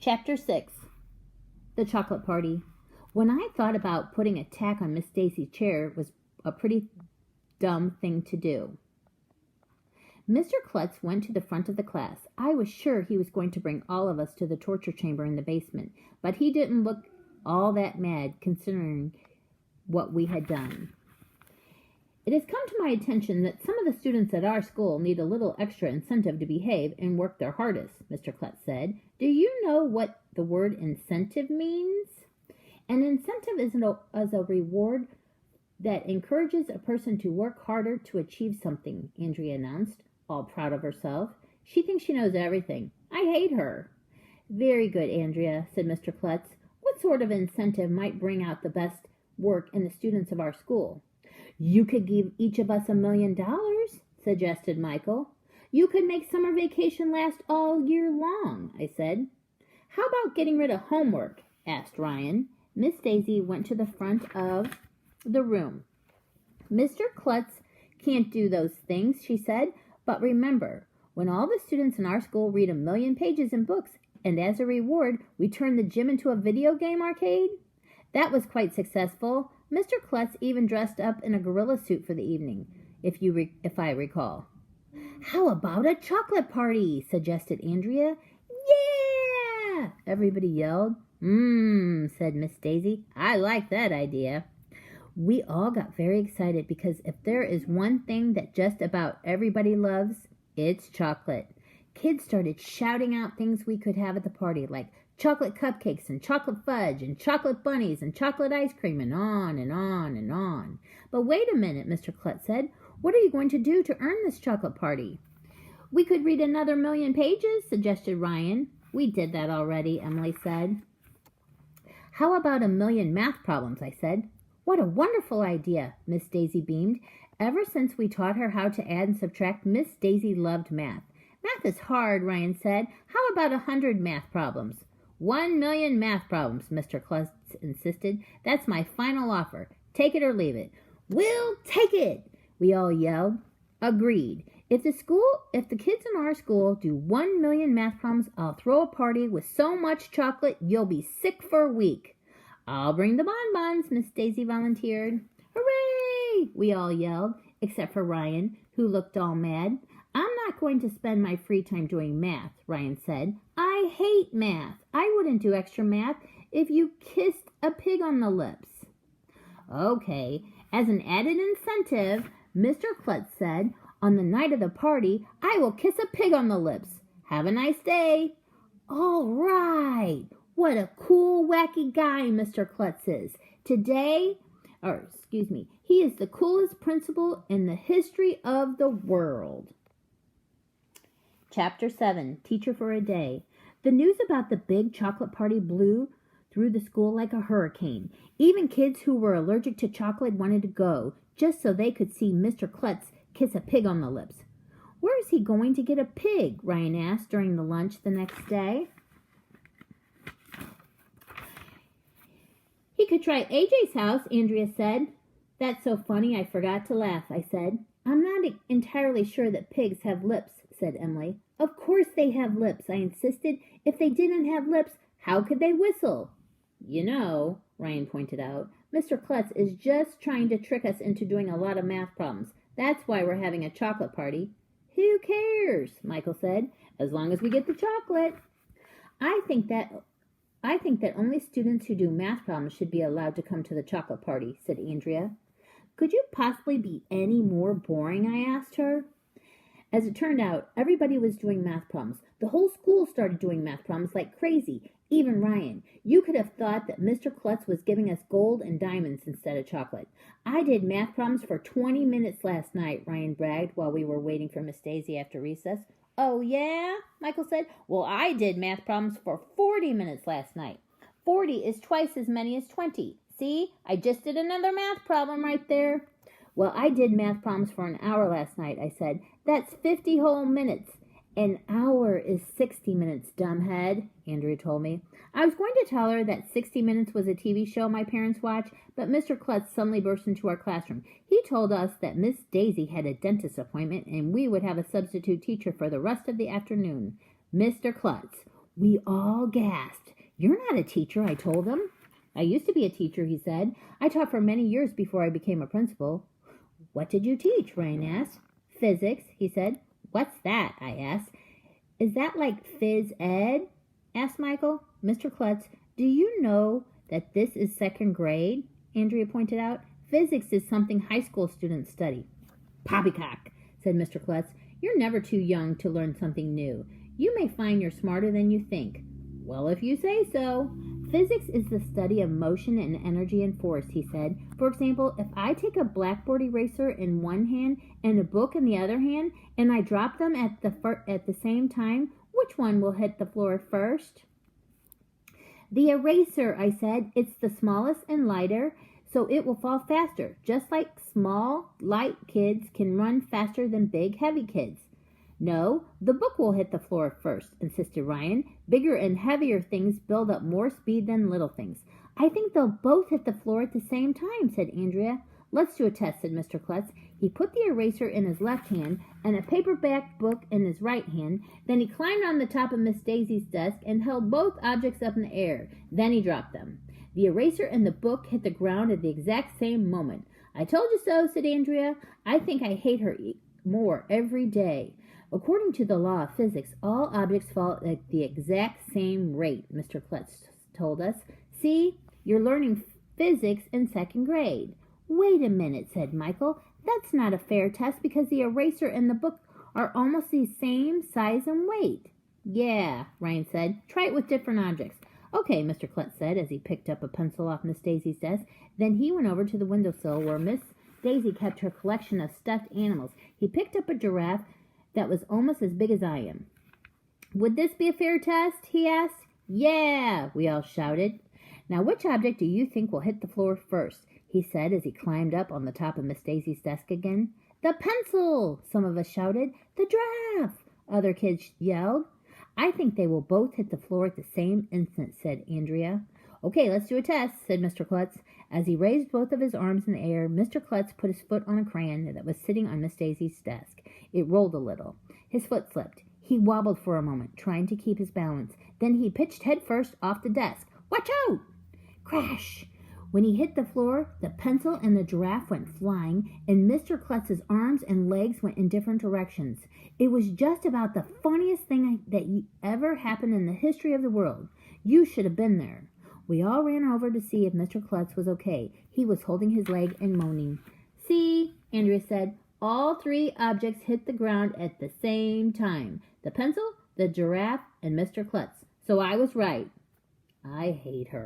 Chapter 6. The Chocolate Party. When I thought about putting a tack on Miss Daisy's chair was a pretty dumb thing to do. Mr. Klutz went to the front of the class. I was sure he was going to bring all of us to the torture chamber in the basement, but he didn't look all that mad considering what we had done. It has come to my attention that some of the students at our school need a little extra incentive to behave and work their hardest, Mr. Klutz said. Do you know what the word incentive means? An incentive is a reward that encourages a person to work harder to achieve something, Andrea announced, all proud of herself. She thinks she knows everything. I hate her. Very good, Andrea, said Mr. Klutz. What sort of incentive might bring out the best work in the students of our school? You could give each of us $1 million, suggested Michael. You could make summer vacation last all year long, I said. How about getting rid of homework? Asked Ryan. Miss Daisy went to the front of the room. Mr. Klutz can't do those things, she said, but remember, when all the students in our school read 1 million pages in books, and as a reward, we turn the gym into a video game arcade? That was quite successful. Mr. Klutz even dressed up in a gorilla suit for the evening, if I recall. How about a chocolate party? Suggested Andrea. Yeah! Everybody yelled. Said Miss Daisy. I like that idea. We all got very excited because if there is one thing that just about everybody loves, it's chocolate. Kids started shouting out things we could have at the party, like chocolate cupcakes and chocolate fudge and chocolate bunnies and chocolate ice cream and on and on and on. But wait a minute, Mr. Klutz said. What are you going to do to earn this chocolate party? We could read another 1 million pages, suggested Ryan. We did that already, Emily said. How about 1 million math problems, I said. What a wonderful idea, Miss Daisy beamed. Ever since we taught her how to add and subtract, Miss Daisy loved math. Math is hard, Ryan said. How about 100 math problems? 1 million math problems, Mr. Klutz insisted. That's my final offer. Take it or leave it. We'll take it, we all yelled. Agreed. If the kids in our school do 1 million math problems, I'll throw a party with so much chocolate you'll be sick for a week. I'll bring the bonbons, Miss Daisy volunteered. Hooray! We all yelled, except for Ryan, who looked all mad. I'm not going to spend my free time doing math, Ryan said. I hate math. I wouldn't do extra math if you kissed a pig on the lips. Okay, as an added incentive, Mr. Klutz said, on the night of the party, I will kiss a pig on the lips. Have a nice day. All right. What a cool, wacky guy Mr. Klutz is. He is the coolest principal in the history of the world. Chapter 7, Teacher for a Day. The news about the big chocolate party blew through the school like a hurricane. Even kids who were allergic to chocolate wanted to go, just so they could see Mr. Klutz kiss a pig on the lips. Where is he going to get a pig? Ryan asked during the lunch the next day. He could try AJ's house, Andrea said. That's so funny, I forgot to laugh, I said. I'm not entirely sure that pigs have lips, said Emily. Of course they have lips, I insisted. If they didn't have lips, how could they whistle? You know, Ryan pointed out, Mr. Klutz is just trying to trick us into doing a lot of math problems. That's why we're having a chocolate party. Who cares? Michael said, as long as we get the chocolate. I think that only students who do math problems should be allowed to come to the chocolate party, said Andrea. Could you possibly be any more boring? I asked her. As it turned out, everybody was doing math problems. The whole school started doing math problems like crazy, even Ryan. You could have thought that Mr. Klutz was giving us gold and diamonds instead of chocolate. I did math problems for 20 minutes last night, Ryan bragged while we were waiting for Miss Daisy after recess. Oh, yeah? Michael said. Well, I did math problems for 40 minutes last night. 40 is twice as many as 20. See, I just did another math problem right there. Well, I did math problems for an hour last night, I said. That's 50 whole minutes. An hour is 60 minutes, dumbhead, Andrea told me. I was going to tell her that 60 Minutes was a TV show my parents watch, but Mr. Klutz suddenly burst into our classroom. He told us that Miss Daisy had a dentist appointment and we would have a substitute teacher for the rest of the afternoon. Mr. Klutz, We all gasped. You're not a teacher, I told them. I used to be a teacher, he said. I taught for many years before I became a principal. What did you teach? Ryan asked. Physics, he said. What's that? I asked. Is that like phys ed? Asked Michael. Mr. Klutz, do you know that this is second grade? Andrea pointed out. Physics is something high school students study. Poppycock, said Mr. Klutz. You're never too young to learn something new. You may find you're smarter than you think. Well, if you say so. Physics is the study of motion and energy and force, he said. For example, if I take a blackboard eraser in one hand and a book in the other hand, and I drop them at the same time, which one will hit the floor first? The eraser, I said. It's the smallest and lighter, so it will fall faster, just like small, light kids can run faster than big, heavy kids. No, the book will hit the floor first, insisted Ryan. Bigger and heavier things build up more speed than little things. I think they'll both hit the floor at the same time, said Andrea. Let's do a test, said Mr. Klutz. He put the eraser in his left hand and a paperback book in his right hand. Then he climbed on the top of Miss Daisy's desk and held both objects up in the air. Then he dropped them. The eraser and the book hit the ground at the exact same moment. I told you so, said Andrea. I think I hate her more every day. According to the law of physics, all objects fall at the exact same rate, Mr. Klutz told us. See, you're learning physics in second grade. Wait a minute, said Michael. That's not a fair test because the eraser and the book are almost the same size and weight. Yeah, Ryan said. Try it with different objects. Okay, Mr. Klutz said as he picked up a pencil off Miss Daisy's desk. Then he went over to the windowsill where Miss Daisy kept her collection of stuffed animals. He picked up a giraffe that was almost as big as I am. Would this be a fair test? He asked. Yeah, we all shouted. Now, which object do you think will hit the floor first? He said as he climbed up on the top of Miss Daisy's desk again. The pencil, some of us shouted. The giraffe, other kids yelled. I think they will both hit the floor at the same instant, said Andrea. Okay, let's do a test, said Mr. Klutz. As he raised both of his arms in the air, Mr. Klutz put his foot on a crayon that was sitting on Miss Daisy's desk. It rolled a little. His foot slipped. He wobbled for a moment, trying to keep his balance. Then he pitched headfirst off the desk. Watch out! Crash! When he hit the floor, the pencil and the giraffe went flying, and Mr. Klutz's arms and legs went in different directions. It was just about the funniest thing that ever happened in the history of the world. You should have been there. We all ran over to see if Mr. Klutz was okay. He was holding his leg and moaning. See, Andrea said, all three objects hit the ground at the same time. The pencil, the giraffe, and Mr. Klutz. So I was right. I hate her.